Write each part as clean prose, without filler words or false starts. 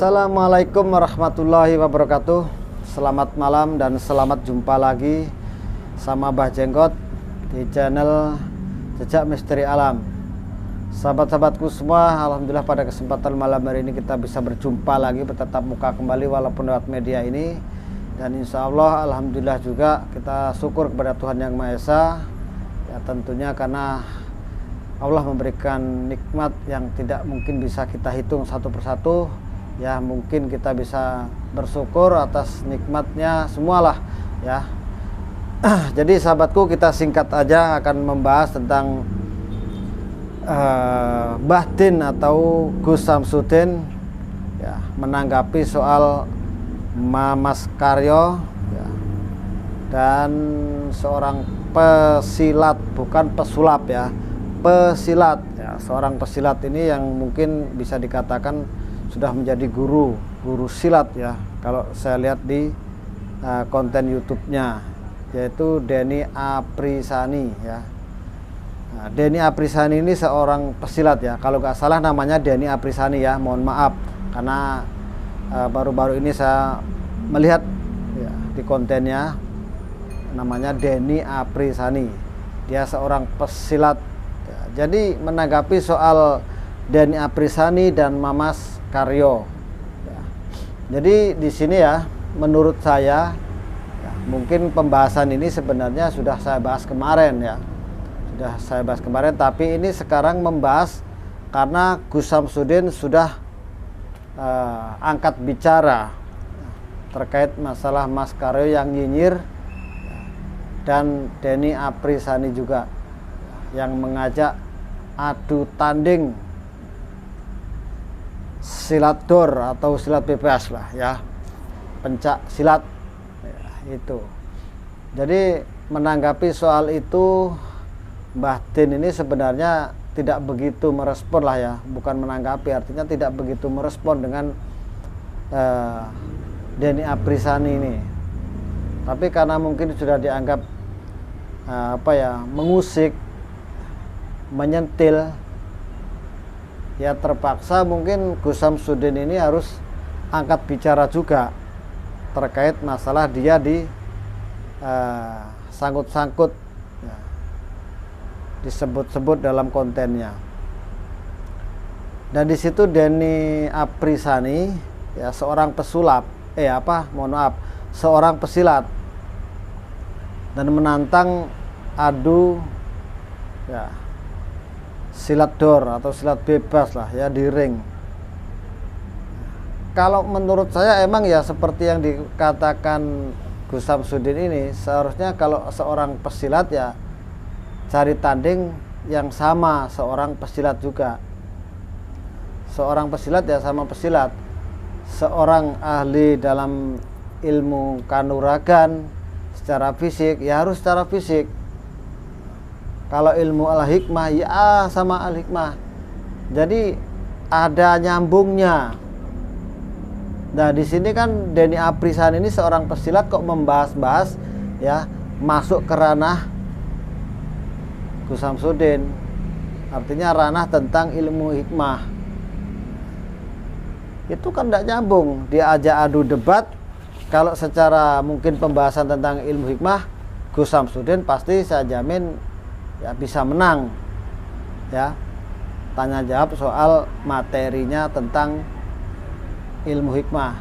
Assalamualaikum warahmatullahi wabarakatuh. Selamat malam dan selamat jumpa lagi sama Mbah Jenggot di channel Jejak Misteri Alam. Sahabat-sahabatku semua, alhamdulillah pada kesempatan malam hari ini kita bisa berjumpa lagi, bertatap muka kembali walaupun lewat media ini. Dan insya Allah alhamdulillah juga kita syukur kepada Tuhan Yang Maha Esa, ya tentunya karena Allah memberikan nikmat yang tidak mungkin bisa kita hitung satu persatu. Ya mungkin kita bisa bersyukur atas nikmatnya semualah ya. Jadi sahabatku, kita singkat aja akan membahas tentang Mbah Din atau Gus Samsudin ya, menanggapi soal Mamas Karyo ya, dan seorang pesilat, bukan pesulap ya, pesilat ya, seorang pesilat ini yang mungkin bisa dikatakan sudah menjadi guru silat ya, kalau saya lihat di konten YouTube-nya, yaitu Denny Aprisani ya. Nah, Denny Aprisani ini seorang pesilat ya, kalau nggak salah namanya Denny Aprisani ya, mohon maaf karena baru-baru ini saya melihat ya, di kontennya namanya Denny Aprisani, dia seorang pesilat ya. Jadi menanggapi soal Denny Aprisani dan Mamas Karyo ya. Jadi di sini ya, menurut saya ya, mungkin pembahasan ini sebenarnya sudah saya bahas kemarin ya, tapi ini sekarang membahas karena Gus Samsudin sudah angkat bicara terkait masalah Mas Karyo yang nyinyir ya, dan Denny Aprisani juga ya, yang mengajak adu tanding silat dor atau silat bebas lah ya, pencak silat ya, itu. Jadi menanggapi soal itu, Mbah Din ini sebenarnya tidak begitu merespon lah ya, bukan menanggapi, artinya tidak begitu merespon dengan Denny Aprisani ini. Tapi karena mungkin sudah dianggap mengusik, menyentil ya, terpaksa mungkin Gus Samsudin ini harus angkat bicara juga terkait masalah dia di sangkut-sangkut ya, disebut-sebut dalam kontennya. Dan di situ Denny Aprisani ya, seorang pesulap seorang pesilat dan menantang adu ya, silat dor atau silat bebas lah ya di ring. Kalau menurut saya emang ya seperti yang dikatakan Gus Samsudin ini, seharusnya kalau seorang pesilat ya cari tanding yang sama seorang pesilat juga. Seorang pesilat ya sama pesilat. Seorang ahli dalam ilmu kanuragan secara fisik ya harus secara fisik. Kalau ilmu al-hikmah ya sama al-hikmah. Jadi ada nyambungnya. Nah, di sini kan Denny Aprisani ini seorang pesilat kok membahas-bahas ya, masuk ke ranah Gus Samsudin. Artinya ranah tentang ilmu hikmah. Itu kan tidak nyambung. Dia ajak adu debat. Kalau secara mungkin pembahasan tentang ilmu hikmah, Gus Samsudin pasti saya jamin ya bisa menang ya, tanya jawab soal materinya tentang ilmu hikmah.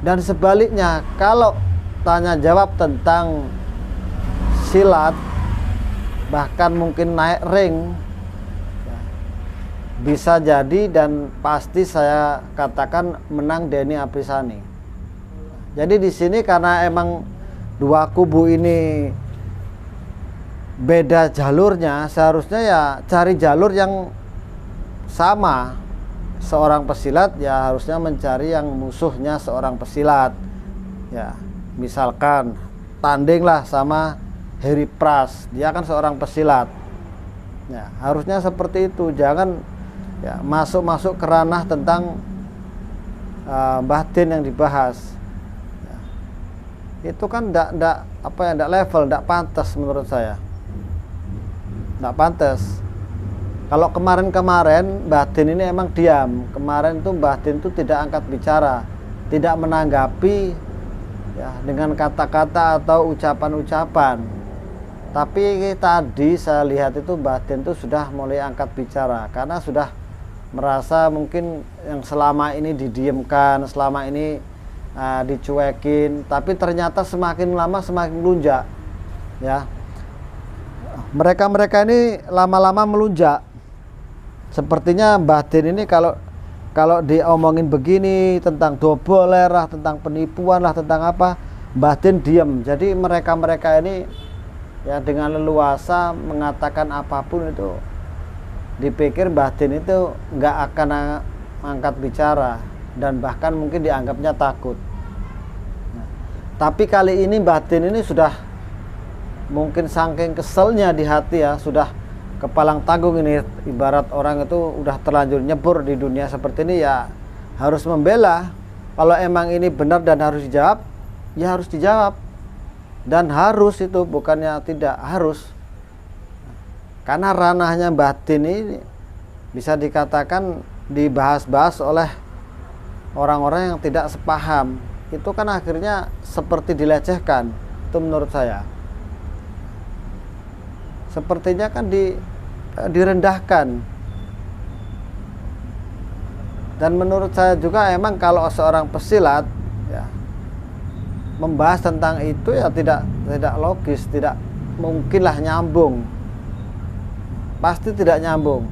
Dan sebaliknya, kalau tanya jawab tentang silat, bahkan mungkin naik ring ya, bisa jadi dan pasti saya katakan menang Denny Aprisani. Jadi di sini karena emang dua kubu ini beda jalurnya, seharusnya ya cari jalur yang sama. Seorang pesilat ya harusnya mencari yang musuhnya seorang pesilat ya, misalkan tandinglah sama Harry Pras, dia kan seorang pesilat ya, harusnya seperti itu. Jangan ya masuk ke ranah tentang Mbah Din yang dibahas ya. Itu kan enggak level, enggak pantas menurut saya. Nggak pantas. Kalau kemarin-kemarin Mbah Din ini emang diam. Kemarin tuh Mbah Din tuh tidak angkat bicara, tidak menanggapi ya dengan kata-kata atau ucapan-ucapan. Tapi tadi saya lihat itu Mbah Din tuh sudah mulai angkat bicara karena sudah merasa mungkin yang selama ini didiamkan, selama ini dicuekin, tapi ternyata semakin lama semakin melunjak ya. Mereka ini lama-lama melunjak. Sepertinya Mbah Din ini kalau diomongin begini tentang doboler lah, tentang penipuan lah, tentang apa, Mbah Din diam. Jadi mereka ini ya dengan leluasa mengatakan apapun itu, dipikir Mbah Din itu nggak akan angkat bicara dan bahkan mungkin dianggapnya takut. Nah, tapi kali ini Mbah Din ini sudah mungkin saking keselnya di hati ya, sudah kepalang tanggung ini, ibarat orang itu udah terlanjur nyebur di dunia seperti ini ya harus membela. Kalau emang ini benar dan harus dijawab, ya harus dijawab. Dan harus itu, bukannya tidak, harus. Karena ranahnya Mbah Din ini bisa dikatakan dibahas-bahas oleh orang-orang yang tidak sepaham. Itu kan akhirnya seperti dilecehkan. Itu menurut saya. Sepertinya kan direndahkan. Dan menurut saya juga emang kalau seorang pesilat ya membahas tentang itu ya tidak logis, tidak mungkinlah nyambung. Pasti tidak nyambung.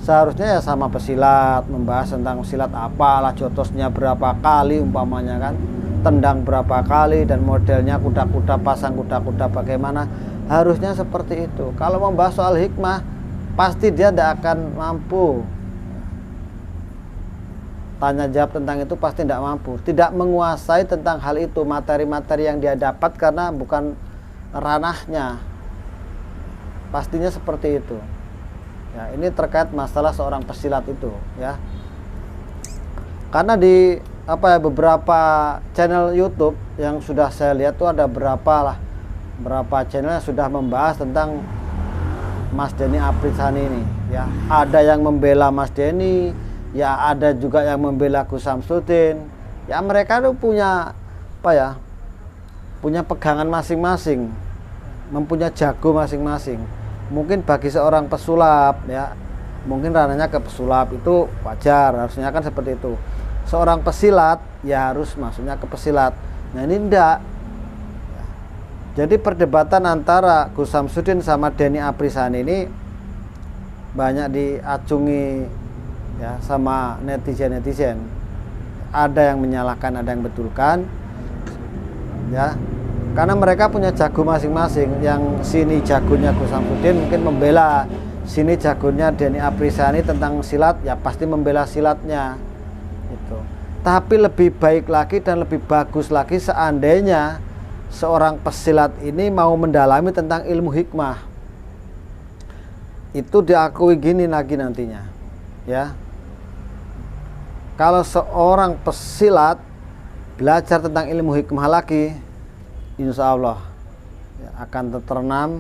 Seharusnya ya sama pesilat, membahas tentang silat apalah, jotosnya berapa kali umpamanya kan, tendang berapa kali dan modelnya kuda-kuda, pasang kuda-kuda bagaimana. Harusnya seperti itu. Kalau membahas soal hikmah, pasti dia tidak akan mampu. Tanya jawab tentang itu pasti tidak mampu. Tidak menguasai tentang hal itu, materi-materi yang dia dapat karena bukan ranahnya. Pastinya seperti itu. Ya, ini terkait masalah seorang pesilat itu, ya. Karena di beberapa channel YouTube yang sudah saya lihat tuh ada berapa channel yang sudah membahas tentang Mas Denny Aprisani ini ya. Ada yang membela Mas Denny ya, ada juga yang membela Gus Samsudin ya. Mereka tuh punya punya pegangan masing-masing, mempunyai jago masing-masing. Mungkin bagi seorang pesulap ya, mungkin ranahnya ke pesulap, itu wajar, harusnya kan seperti itu. Seorang pesilat ya harus masuknya ke pesilat. Nah ini enggak. Jadi perdebatan antara Gus Samsudin sama Denny Aprisani ini banyak diacungi ya sama netizen. Ada yang menyalahkan, ada yang betulkan. Ya. Karena mereka punya jago masing-masing. Yang sini jagonya Gus Samsudin mungkin membela, sini jagonya Denny Aprisani tentang silat, ya pasti membela silatnya. Itu. Tapi lebih baik lagi dan lebih bagus lagi seandainya seorang pesilat ini mau mendalami tentang ilmu hikmah. Itu diakui gini lagi nantinya ya. Kalau seorang pesilat belajar tentang ilmu hikmah lagi, insya Allah ya, akan tertanam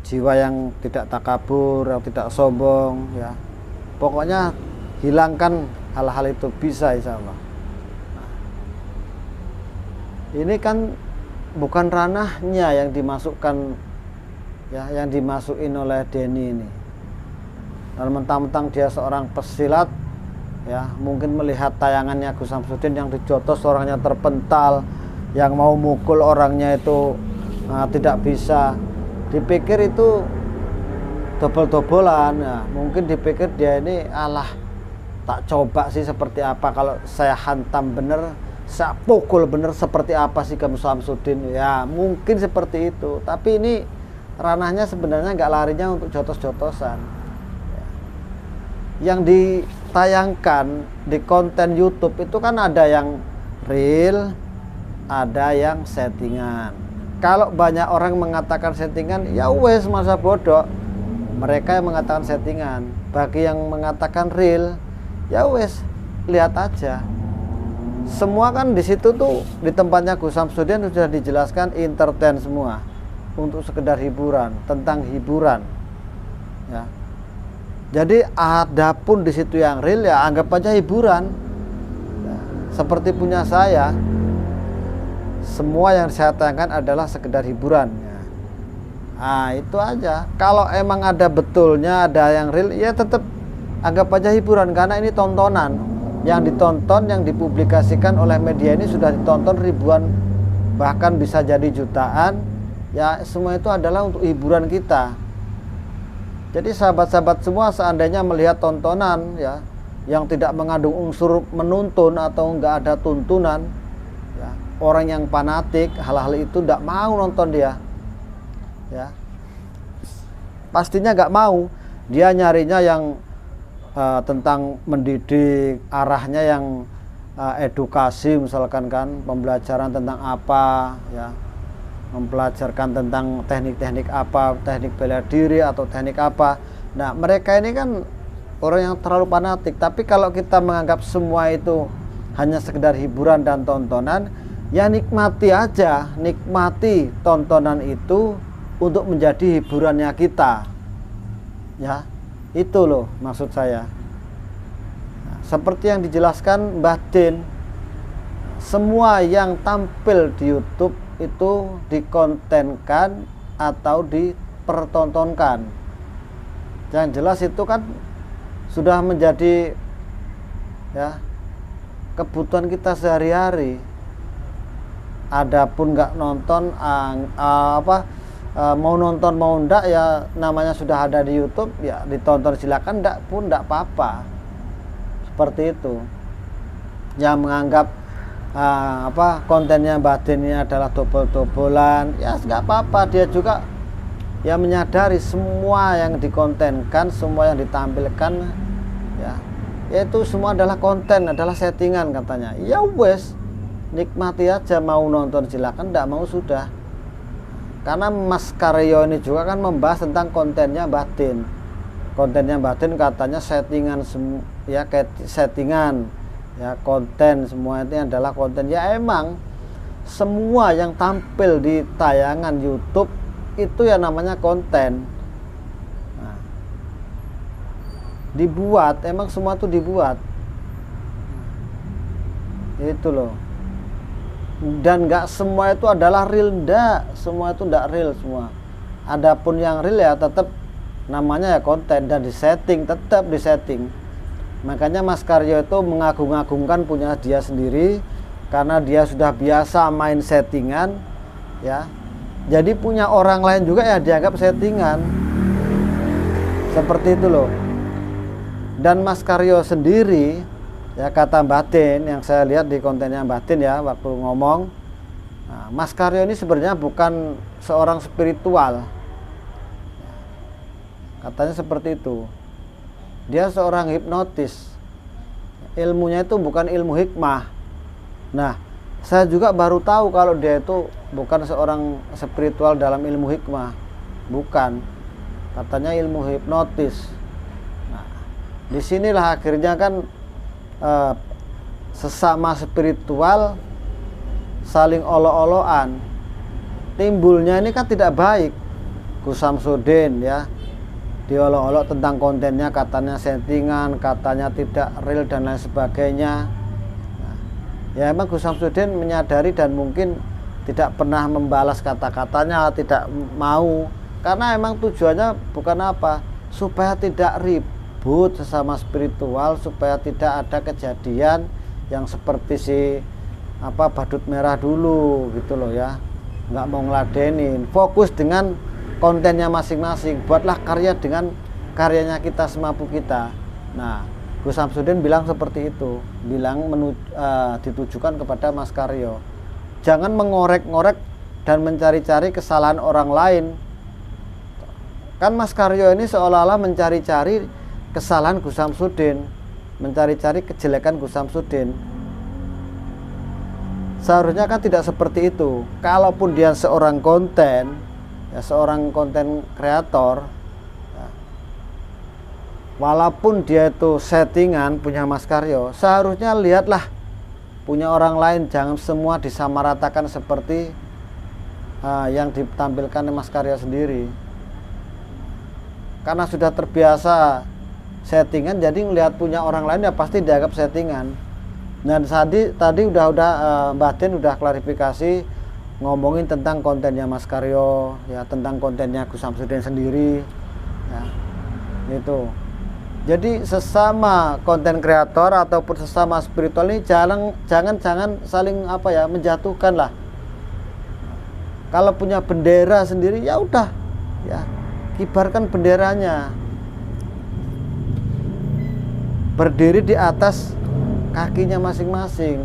jiwa yang tidak takabur, yang tidak sombong ya. Pokoknya hilangkan hal-hal itu bisa, insya Allah. Ini kan bukan ranahnya yang dimasukkan ya, yang dimasukin oleh Denny ini. Dan mentang-mentang dia seorang pesilat ya, mungkin melihat tayangannya Gus Samsudin yang dijotos orangnya terpental, yang mau mukul orangnya itu tidak bisa. Dipikir itu dobol-dobolan ya. Mungkin dipikir dia ini alah, tak coba sih seperti apa, kalau saya hantam bener, saya pukul bener seperti apa sih Gus Samsudin ya, mungkin seperti itu. Tapi ini ranahnya sebenarnya nggak larinya untuk jotos-jotosan ya. Yang ditayangkan di konten YouTube itu kan ada yang real, ada yang settingan. Kalau banyak orang mengatakan settingan, ya wes, masa bodoh mereka yang mengatakan settingan. Bagi yang mengatakan real, ya wes, lihat aja. Semua kan di situ tuh, di tempatnya Gus Samsudin sudah dijelaskan entertain semua, untuk sekedar hiburan, tentang hiburan ya. Jadi adapun di situ yang real ya anggap aja hiburan. Ya, seperti punya saya, semua yang saya tayangkan adalah sekedar hiburan. Ya. Nah itu aja. Kalau emang ada betulnya, ada yang real, ya tetap anggap aja hiburan karena ini tontonan. Yang ditonton, yang dipublikasikan oleh media ini sudah ditonton ribuan, bahkan bisa jadi jutaan. Ya semua itu adalah untuk hiburan kita. Jadi sahabat-sahabat semua seandainya melihat tontonan ya yang tidak mengandung unsur menuntun atau enggak ada tuntunan, ya, orang yang fanatik hal-hal itu enggak mau nonton dia, ya pastinya enggak mau. Dia nyarinya yang tentang mendidik, arahnya yang edukasi misalkan kan, pembelajaran tentang apa, ya mempelajarkan tentang teknik-teknik apa, teknik bela diri atau teknik apa. Nah mereka ini kan orang yang terlalu fanatik. Tapi kalau kita menganggap semua itu hanya sekedar hiburan dan tontonan, ya nikmati aja, nikmati tontonan itu untuk menjadi hiburannya kita, ya itu loh maksud saya. Nah, seperti yang dijelaskan Mbah Din, semua yang tampil di YouTube itu dikontenkan atau dipertontonkan. Yang jelas itu kan sudah menjadi ya kebutuhan kita sehari-hari. Adapun nggak nonton mau nonton mau ndak ya namanya sudah ada di YouTube ya ditonton silakan, ndak pun ndak apa-apa. Seperti itu. Yang menganggap kontennya Mbah Din ini adalah dobel-dobelan, ya nggak apa-apa. Dia juga ya menyadari semua yang dikontenkan, semua yang ditampilkan ya itu semua adalah konten, adalah settingan katanya. Ya wes, nikmati aja, mau nonton silakan, nggak mau sudah. Karena Mas Karyo ini juga kan membahas tentang kontennya Mbah Din. Kontennya Mbah Din katanya settingan, ya kayak settingan. Ya konten semua itu adalah konten. Ya emang semua yang tampil di tayangan YouTube itu ya namanya konten. Nah, dibuat, emang semua itu dibuat. Itu loh. Dan nggak semua itu adalah real, ndak. Semua itu ndak real semua. Adapun yang real ya tetap namanya ya konten dan disetting, tetap disetting. Makanya Mas Karyo itu mengagung-agungkan punya dia sendiri karena dia sudah biasa main settingan, ya. Jadi punya orang lain juga ya dianggap settingan. Seperti itu loh. Dan Mas Karyo sendiri, ya kata Mbah Din yang saya lihat di kontennya Mbah Din ya waktu ngomong, nah, Mas Karyo ini sebenarnya bukan seorang spiritual. Katanya seperti itu. Dia seorang hipnotis. Ilmunya itu bukan ilmu hikmah. Nah, saya juga baru tahu kalau dia itu bukan seorang spiritual dalam ilmu hikmah. Bukan. Katanya ilmu hipnotis. Nah, disinilah akhirnya kan sesama spiritual saling olo-oloan. Timbulnya ini kan tidak baik. Gus Samsudin ya diolok-olok tentang kontennya, katanya settingan, katanya tidak real dan lain sebagainya. Nah, ya emang Gus Samsudin menyadari dan mungkin tidak pernah membalas kata-katanya, tidak mau, karena emang tujuannya bukan apa, supaya tidak ribut sesama spiritual, supaya tidak ada kejadian yang seperti si badut merah dulu gitu loh ya, nggak mau ngeladenin, fokus dengan kontennya masing-masing, buatlah karya dengan karyanya kita semampu kita. Nah, Gus Samsudin bilang seperti itu, bilang ditujukan kepada Mas Karyo. Jangan mengorek-ngorek dan mencari-cari kesalahan orang lain. Kan Mas Karyo ini seolah-olah mencari-cari kesalahan Gus Samsudin, mencari-cari kejelekan Gus Samsudin. Seharusnya kan tidak seperti itu. Kalaupun dia seorang konten, ya seorang konten kreator ya, walaupun dia itu settingan punya Mas Karyo, seharusnya lihatlah punya orang lain, jangan semua disamaratakan seperti yang ditampilkan Mas Karyo sendiri. karena sudah terbiasa settingan, jadi ngelihat punya orang lain ya pasti dianggap settingan. Dan tadi udah Mbak Den udah klarifikasi ngomongin tentang kontennya Mas Karyo, ya tentang kontennya Gus Samsudin sendiri, ya itu. Jadi sesama konten kreator ataupun sesama spiritual ini jangan saling menjatuhkan lah. Kalau punya bendera sendiri ya udah, ya kibarkan benderanya, berdiri di atas kakinya masing-masing.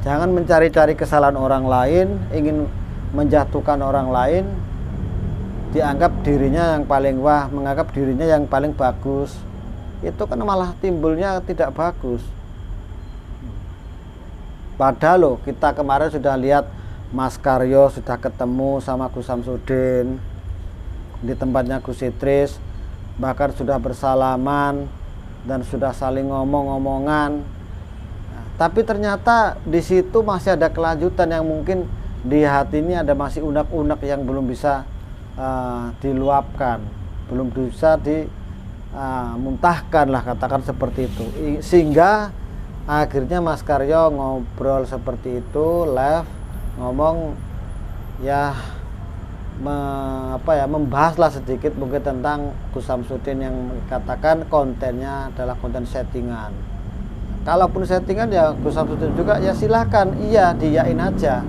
Jangan mencari-cari kesalahan orang lain, ingin menjatuhkan orang lain, dianggap dirinya yang paling wah, menganggap dirinya yang paling bagus. Itu kan malah timbulnya tidak bagus. Padahal loh, kita kemarin sudah lihat Mas Karyo sudah ketemu sama Gus Samsudin di tempatnya Gus Idris, bahkan sudah bersalaman dan sudah saling ngomong-ngomongan. Tapi ternyata di situ masih ada kelanjutan yang mungkin di hati ini ada masih unek-unek yang belum bisa diluapkan, belum bisa dimuntahkan lah, katakan seperti itu. Sehingga akhirnya Mas Karyo ngobrol seperti itu, live ngomong ya membahaslah sedikit mungkin tentang Gus Samsudin yang katakan kontennya adalah konten settingan. Kalaupun settingan ya Gus Samsudin juga ya silahkan, iya diyain aja.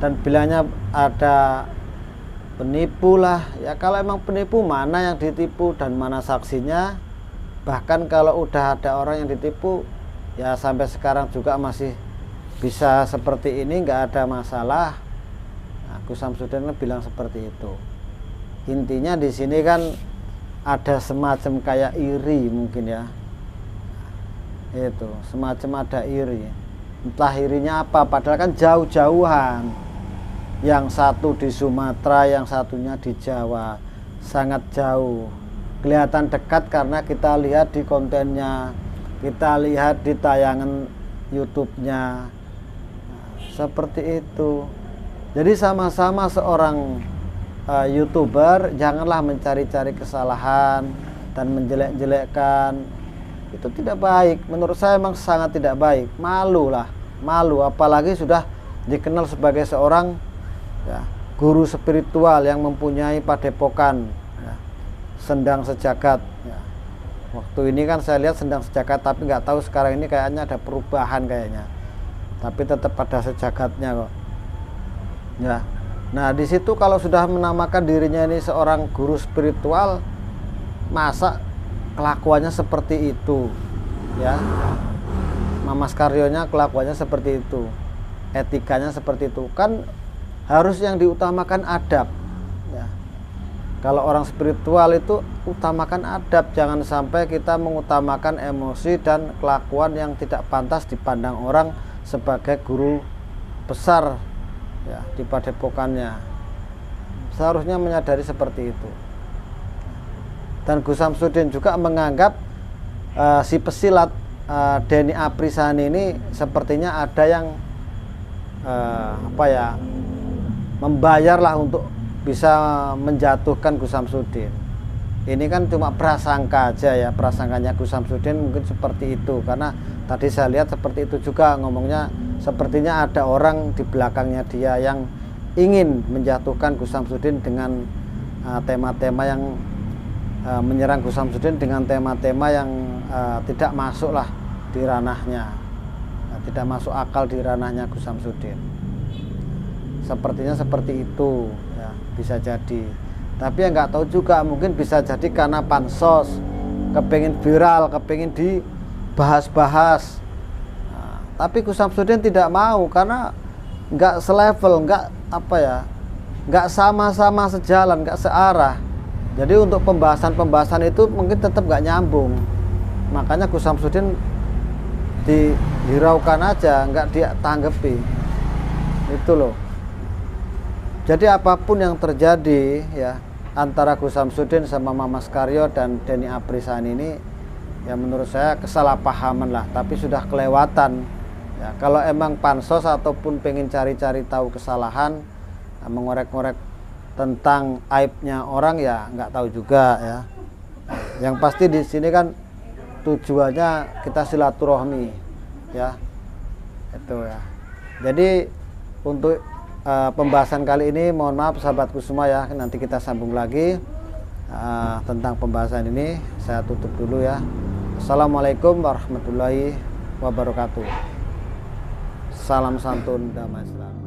Dan bilangnya ada penipu lah, ya kalau emang penipu mana yang ditipu dan mana saksinya. Bahkan kalau udah ada orang yang ditipu ya sampai sekarang juga masih bisa seperti ini, nggak ada masalah. Nah, Gus Samsudin bilang seperti itu. Intinya di sini kan ada semacam kayak iri mungkin ya. Itu semacam ada iri, entah irinya apa, padahal kan jauh-jauhan, yang satu di Sumatera, yang satunya di Jawa, sangat jauh, kelihatan dekat karena kita lihat di kontennya, kita lihat di tayangan YouTube-nya. Seperti itu. Jadi sama-sama seorang YouTuber, janganlah mencari-cari kesalahan dan menjelek-jelekkan. Itu tidak baik, menurut saya memang sangat tidak baik. Malu lah, malu, apalagi sudah dikenal sebagai seorang ya, guru spiritual yang mempunyai padepokan ya, Sendang Sejagat ya. Waktu ini kan saya lihat Sendang Sejagat, tapi nggak tahu sekarang ini kayaknya ada perubahan kayaknya, tapi tetap pada sejagatnya kok ya. Nah di situ kalau sudah menamakan dirinya ini seorang guru spiritual, masa kelakuannya seperti itu ya. Mas Karyonya kelakuannya seperti itu, etikanya seperti itu, kan harus yang diutamakan adab ya. Kalau orang spiritual itu utamakan adab, jangan sampai kita mengutamakan emosi dan kelakuan yang tidak pantas dipandang orang sebagai guru besar ya di padepokannya. Seharusnya menyadari seperti itu. Dan Gus Samsudin juga menganggap si pesilat Denny Aprisani ini sepertinya ada yang membayarlah untuk bisa menjatuhkan Gus Samsudin. Ini kan cuma prasangka aja ya, prasangkanya Gus Samsudin mungkin seperti itu, karena tadi saya lihat seperti itu juga ngomongnya, sepertinya ada orang di belakangnya dia yang ingin menjatuhkan Gus Samsudin dengan tema-tema yang menyerang Gus Samsudin dengan tema-tema yang tidak masuk lah di ranahnya, tidak masuk akal di ranahnya Gus Samsudin. Sepertinya seperti itu ya, bisa jadi. Tapi ya nggak tahu juga, mungkin bisa jadi karena pansos kepingin viral, kepingin dibahas-bahas. Nah, tapi Gus Samsudin tidak mau karena nggak selevel, nggak sama-sama sejalan, nggak searah. Jadi untuk pembahasan itu mungkin tetap nggak nyambung. Makanya Gus Samsudin dihiraukan aja, nggak ditanggapi. Itu loh. Jadi apapun yang terjadi ya antara Gus Samsudin sama Mas Karyo dan Denny Aprisani ini, ya menurut saya kesalahpahaman lah, tapi sudah kelewatan. Ya, kalau emang pansos ataupun pengen cari-cari tahu kesalahan, mengorek-ngorek tentang aibnya orang ya nggak tahu juga ya. Yang pasti di sini kan tujuannya kita silaturahmi ya, itu ya. Jadi untuk pembahasan kali ini mohon maaf sahabatku semua ya, nanti kita sambung lagi tentang pembahasan ini. Saya tutup dulu ya. Assalamualaikum warahmatullahi wabarakatuh. Salam santun, damai selalu.